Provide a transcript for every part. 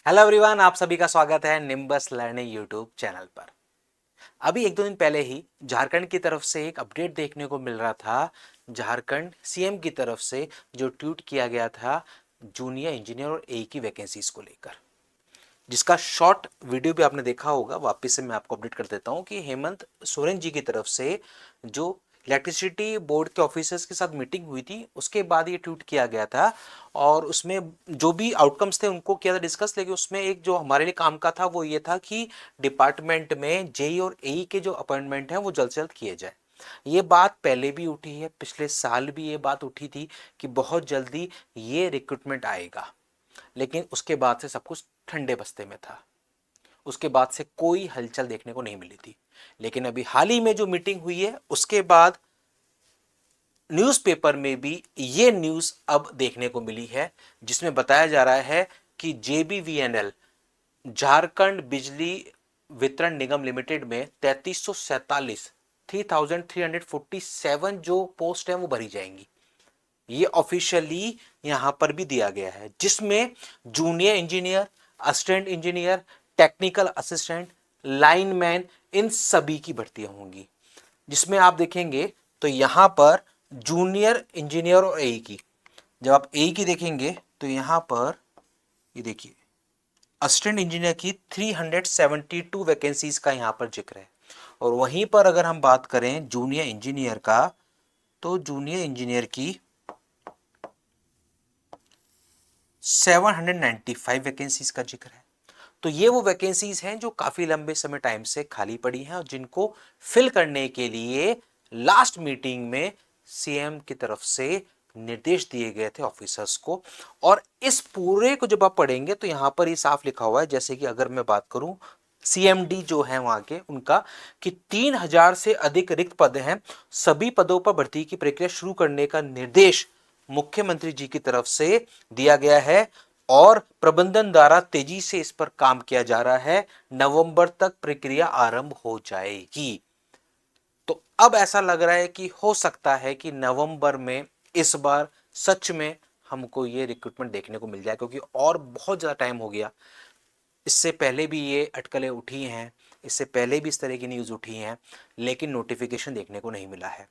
Hello everyone, आप सभी का स्वागत है निम्बस लर्निंग यूट्यूब चैनल पर। अभी एक दो दिन पहले ही झारखंड की तरफ से एक अपडेट देखने को मिल रहा था। झारखंड सीएम की तरफ से जो ट्वीट किया गया था जूनियर इंजीनियर और ए की वैकेंसीज को लेकर, जिसका शॉर्ट वीडियो भी आपने देखा होगा। वापस से मैं आपको अपडेट कर देता हूं कि हेमंत सोरेन जी की तरफ से जो इलेक्ट्रिसिटी बोर्ड के ऑफिसर्स के साथ मीटिंग हुई थी, उसके बाद ये ट्वीट किया गया था। और उसमें जो भी आउटकम्स थे उनको किया था डिस्कस, लेकिन उसमें एक जो हमारे लिए काम का था वो ये था कि डिपार्टमेंट में जेई और एई के जो अपॉइंटमेंट हैं वो जल्द से जल्द किए जाए। ये बात पहले भी उठी है, पिछले साल भी ये बात उठी थी कि बहुत जल्दी ये रिक्रूटमेंट आएगा, लेकिन उसके बाद से सब कुछ ठंडे बस्ते में था। उसके बाद से कोई हलचल देखने को नहीं मिली थी। लेकिन अभी हाल ही में जो मीटिंग हुई है उसके बाद न्यूज़पेपर में भी ये न्यूज़ अब देखने को मिली है, जिसमें बताया जा रहा है कि जेबीवीएनएल झारखंड बिजली वितरण निगम लिमिटेड में 3347 3347 जो पोस्ट है वो भरी जाएंगी। ये ऑफिशियली यहां पर भी दिया गया है, जिसमें junior engineer, assistant engineer, technical assistant, lineman, इन सभी की भर्तियां होंगी। जिसमें आप देखेंगे तो यहां पर जूनियर इंजीनियर और ए की, जब आप ए की देखेंगे तो यहां पर ये देखिए असिस्टेंट इंजीनियर की 372 वैकेंसीज का यहां पर जिक्र है। और वहीं पर अगर हम बात करें जूनियर इंजीनियर का, तो जूनियर इंजीनियर की 795 वैकेंसीज का जिक्र है। तो ये वो वैकेंसीज हैं जो काफी लंबे समय टाइम से खाली पड़ी हैं और जिनको फिल करने के लिए लास्ट मीटिंग में सीएम की तरफ से निर्देश दिए गए थे ऑफिसर्स को। और इस पूरे को जब आप पढ़ेंगे तो यहां पर ये साफ लिखा हुआ है, जैसे कि अगर मैं बात करूं सीएमडी जो है वहां के उनका, कि 3000 से अधिक रिक्त पद हैं। सभी पदों पर भर्ती की प्रक्रिया शुरू करने का निर्देश मुख्यमंत्री जी की तरफ से दिया गया है और प्रबंधन द्वारा तेजी से इस पर काम किया जा रहा है। नवंबर तक प्रक्रिया आरंभ हो जाएगी। तो अब ऐसा लग रहा है कि हो सकता है कि नवंबर में इस बार सच में हमको ये रिक्रूटमेंट देखने को मिल जाए, क्योंकि और बहुत ज़्यादा टाइम हो गया। इससे पहले भी ये अटकलें उठी हैं, इससे पहले भी इस तरह की न्यूज़ उठी हैं, लेकिन नोटिफिकेशन देखने को नहीं मिला है।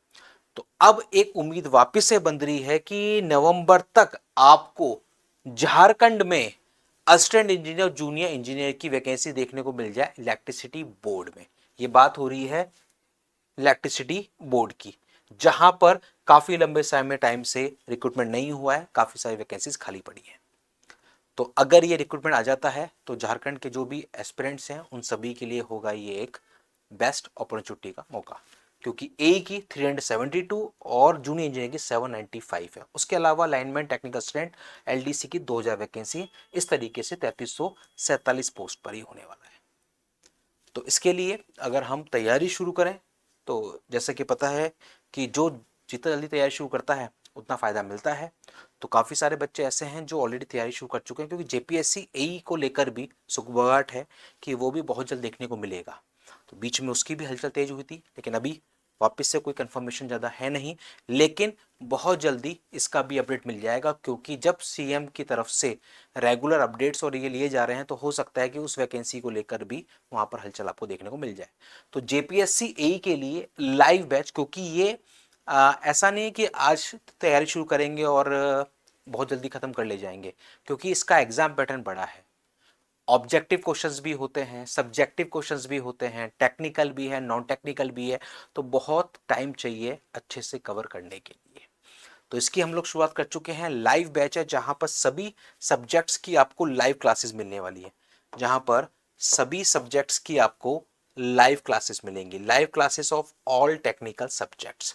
तो अब एक उम्मीद वापस से बन रही है कि नवंबर तक आपको झारखंड में असिस्टेंट इंजीनियर, जूनियर इंजीनियर की वैकेंसी देखने को मिल जाए इलेक्ट्रिसिटी बोर्ड में। ये बात हो रही है इलेक्ट्रिसिटी बोर्ड की, जहां पर काफी लंबे समय टाइम से रिक्रूटमेंट नहीं हुआ है, काफी सारी वैकेंसीज खाली पड़ी हैं। तो अगर ये रिक्रूटमेंट आ जाता है तो झारखंड के जो भी एस्पिरेंट्स हैं उन सभी के लिए होगा ये एक बेस्ट अपॉर्चुनिटी का मौका, क्योंकि ए की 372 और जूनियर इंजीनियर की 795 है। उसके अलावा लाइनमैन, टेक्निकल असिस्टेंट, एलडीसी की 2000 वैकेंसी, इस तरीके से 3347 पोस्ट पर ही होने वाला है। तो इसके लिए अगर हम तैयारी शुरू करें तो जैसे कि पता है कि जो जितना जल्दी तैयारी शुरू करता है उतना फ़ायदा मिलता है। तो काफ़ी सारे बच्चे ऐसे हैं जो ऑलरेडी तैयारी शुरू कर चुके हैं, क्योंकि जेपीएससी एई को लेकर भी सुखबगाहट है कि वो भी बहुत जल्द देखने को मिलेगा। तो बीच में उसकी भी हलचल तेज हुई थी, लेकिन अभी वापस से कोई कंफर्मेशन ज़्यादा है नहीं। लेकिन बहुत जल्दी इसका भी अपडेट मिल जाएगा, क्योंकि जब सीएम की तरफ से रेगुलर अपडेट्स और ये लिए जा रहे हैं तो हो सकता है कि उस वैकेंसी को लेकर भी वहाँ पर हलचल आपको देखने को मिल जाए। तो जेपीएससी ए के लिए लाइव बैच, क्योंकि ये ऐसा नहीं कि आज तैयारी शुरू करेंगे और बहुत जल्दी ख़त्म कर ले जाएंगे, क्योंकि इसका एग्ज़ाम पैटर्न बड़ा है। ऑब्जेक्टिव क्वेश्चंस भी होते हैं, सब्जेक्टिव क्वेश्चंस भी होते हैं, टेक्निकल भी है, नॉन टेक्निकल भी है। तो बहुत टाइम चाहिए अच्छे से कवर करने के लिए। तो इसकी हम लोग शुरुआत कर चुके हैं। लाइव बैच है जहां पर सभी सब्जेक्ट्स की आपको लाइव क्लासेस मिलने वाली है, जहां पर सभी सब्जेक्ट्स की आपको लाइव क्लासेस मिलेंगी, live classes of all technical subjects.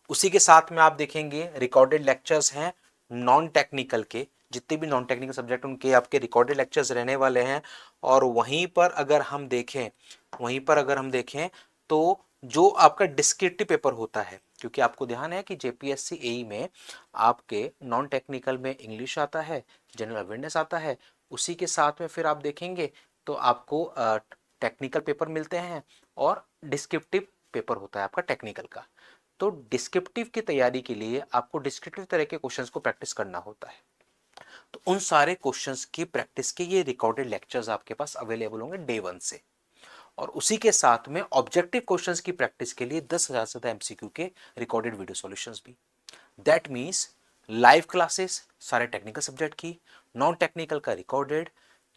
उसी के साथ में आप देखेंगे रिकॉर्डेड लेक्चर्स हैं नॉन टेक्निकल के, जितने भी नॉन टेक्निकल सब्जेक्ट उनके आपके रिकॉर्डेड लेक्चर्स रहने वाले हैं। और वहीं पर अगर हम देखें तो जो आपका डिस्क्रिप्टिव पेपर होता है, क्योंकि आपको ध्यान है कि जेपीएससी एई में आपके नॉन टेक्निकल में इंग्लिश आता है, जनरल अवेयरनेस आता है, उसी के साथ में फिर आप देखेंगे तो आपको टेक्निकल पेपर मिलते हैं और डिस्क्रिप्टिव पेपर होता है आपका टेक्निकल का। तो डिस्क्रिप्टिव की तैयारी के लिए आपको डिस्क्रिप्टिव तरह के क्वेश्चंस को प्रैक्टिस करना होता है। तो उन सारे क्वेश्चंस की प्रैक्टिस के ये रिकॉर्डेड लेक्चर्स आपके पास अवेलेबल होंगे डे 1 से। और उसी के साथ में ऑब्जेक्टिव क्वेश्चंस की प्रैक्टिस के लिए 10,000 से ज्यादा एमसीक्यू के रिकॉर्डेड वीडियो सॉल्यूशंस भी। दैट मीन्स लाइव क्लासेस सारे टेक्निकल सब्जेक्ट की, नॉन टेक्निकल का रिकॉर्डेड,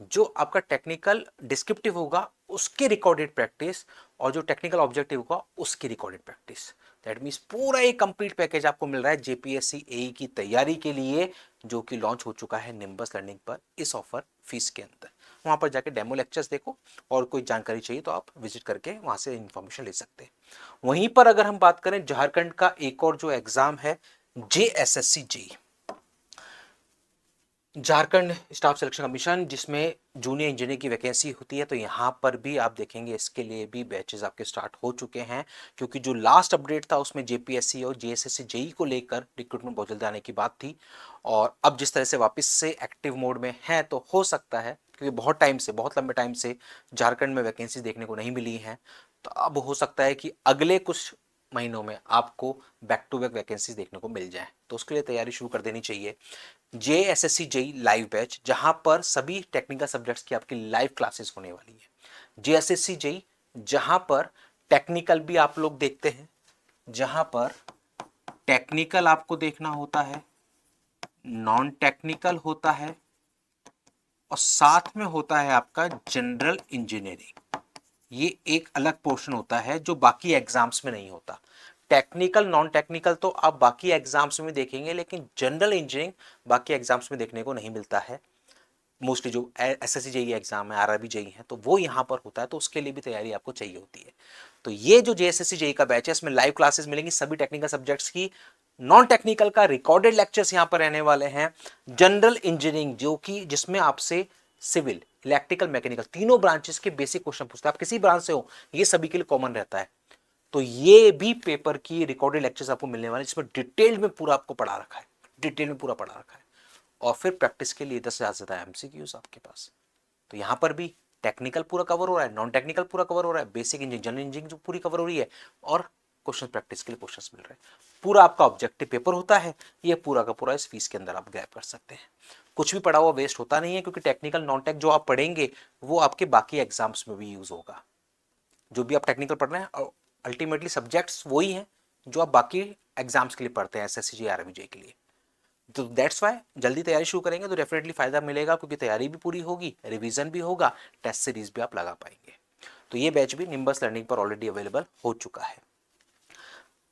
जो आपका टेक्निकल डिस्क्रिप्टिव होगा उसके रिकॉर्डेड प्रैक्टिस, और जो टेक्निकल ऑब्जेक्टिव होगा उसकी रिकॉर्डेड प्रैक्टिस। दैट मीन्स पूरा एक कंप्लीट पैकेज आपको मिल रहा है जेपीएससी एई की तैयारी के लिए, जो कि लॉन्च हो चुका है निम्बस लर्निंग पर इस ऑफर फीस के अंदर। वहां पर जाके डेमो लेक्चर्स देखो, और कोई जानकारी चाहिए तो आप विजिट करके वहां से इंफॉर्मेशन ले सकते हैं। वहीं पर अगर हम बात करें झारखंड का एक और जो एग्जाम है JSSC JE, Jharkhand staff selection commission, जिसमें जूनियर इंजीनियर की वैकेंसी होती है, तो यहाँ पर भी आप देखेंगे इसके लिए भी बैचेस आपके स्टार्ट हो चुके हैं, क्योंकि जो लास्ट अपडेट था उसमें जेपीएससी और जेएसएससी जेई को लेकर रिक्रूटमेंट बहुत जल्दी आने की बात थी। और अब जिस तरह से वापस से एक्टिव मोड में है, तो हो सकता है, क्योंकि बहुत टाइम से, बहुत लंबे टाइम से झारखंड में वैकेंसी देखने को नहीं मिली है, तो अब हो सकता है कि अगले कुछ महीनों में आपको बैक टू बैक वैकेंसी देखने को मिल जाए, तो उसके लिए तैयारी शुरू कर देनी चाहिए। जेएसएससी जेई लाइव बैच, जहां पर सभी टेक्निकल सब्जेक्ट्स की आपकी लाइव क्लासेस होने वाली है। जेएसएससी जेई जहां पर टेक्निकल भी आप लोग देखते हैं, जहां पर टेक्निकल आपको देखना होता है, नॉन टेक्निकल होता है, और साथ में होता है आपका जनरल इंजीनियरिंग। ये एक अलग पोर्शन होता है जो बाकी एग्जाम्स में नहीं होता। टेक्निकल नॉन टेक्निकल तो आप बाकी एग्जाम्स में देखेंगे, लेकिन जनरल इंजीनियरिंग बाकी एग्जाम्स में देखने को नहीं मिलता है। मोस्टली जो एसएससी जेई एग्जाम है, आरआरबी जेई है, तो वो यहाँ पर होता है, तो उसके लिए भी तैयारी आपको चाहिए होती है। तो ये जो जेएसएससी जेई का बैच है, इसमें लाइव क्लासेस मिलेंगी सभी टेक्निकल सब्जेक्ट्स की, नॉन टेक्निकल का रिकॉर्डेड लेक्चर्स यहाँ पर रहने वाले हैं, जनरल इंजीनियरिंग जो कि जिसमें आपसे सिविल, इलेक्ट्रिकल, मैकेनिकल तीनों ब्रांचेस के बेसिक क्वेश्चन पूछते हैं, आप किसी ब्रांच से हो, ये सभी के लिए कॉमन रहता है। तो ये भी पेपर की रिकॉर्डेड लेक्चर्स आपको मिलने वाले, जिसमें डिटेल में पूरा आपको पढ़ा रखा है, डिटेल में पूरा पढ़ा रखा है। और फिर प्रैक्टिस के लिए 10,000 से ज्यादा एमसीक्यूज आपके पास। तो यहां पर भी टेक्निकल पूरा कवर हो रहा है, नॉन टेक्निकल पूरा कवर हो रहा है, बेसिक इंजीनियरिंग, जनरल इंजीनियरिंग जो पूरी कवर हो रही है, और क्वेश्चन प्रैक्टिस के लिए क्वेश्चंस मिल रहे हैं। पूरा आपका ऑब्जेक्टिव पेपर होता है, ये पूरा का पूरा इस फीस के अंदर आप ग्रैब कर सकते हैं। कुछ भी पढ़ा हुआ वेस्ट होता नहीं है, क्योंकि टेक्निकल नॉन टेक जो आप पढ़ेंगे वो आपके बाकी एग्जाम्स में भी यूज होगा। जो भी आप टेक्निकल पढ़ रहे हैं, और अल्टीमेटली सब्जेक्ट्स वही हैं जो आप बाकी एग्जाम्स के लिए पढ़ते हैं, एसएससी जेई, आरआरबी जेई के लिए। तो दैट्स वाई जल्दी तैयारी शुरू करेंगे तो डेफिनेटली फायदा मिलेगा, क्योंकि तैयारी भी पूरी होगी, रिवीजन भी होगा, टेस्ट सीरीज भी आप लगा पाएंगे। तो ये बैच भी निम्बस लर्निंग पर ऑलरेडी अवेलेबल हो चुका है।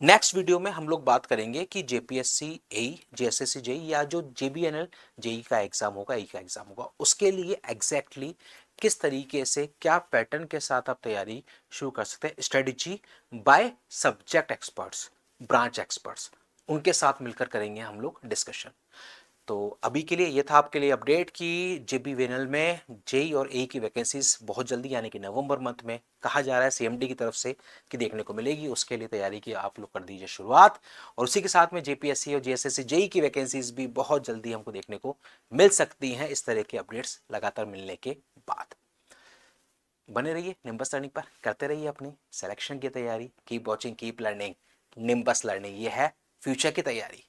नेक्स्ट वीडियो में हम लोग बात करेंगे कि जेपीएससी एई, जेएसएससी जेई, या जो जेबीएनएल जेई का एग्जाम होगा, ई का एग्जाम होगा, उसके लिए एग्जैक्टली किस तरीके से, क्या पैटर्न के साथ आप तैयारी शुरू कर सकते हैं, strategy by subject experts, branch experts, उनके साथ मिलकर करेंगे हम लोग डिस्कशन। तो अभी के लिए ये था आपके लिए अपडेट कि जेबीएनएल में जेई और ए की वैकेंसीज बहुत जल्दी, यानी कि नवंबर मंथ में कहा जा रहा है सीएमडी की तरफ से कि देखने को मिलेगी। उसके लिए तैयारी की आप लोग कर दीजिए शुरुआत, और उसी के साथ में जेपीएससी और जेएसएससी जेई की वैकेंसीज भी बहुत जल्दी हमको देखने को मिल सकती हैं, इस तरह के अपडेट्स लगातार मिलने के बाद। बने रहिए निम्बस लर्निंग पर, करते रहिए अपनी सिलेक्शन की तैयारी। Keep watching, keep learning, nimbus learning, ये है फ्यूचर की तैयारी।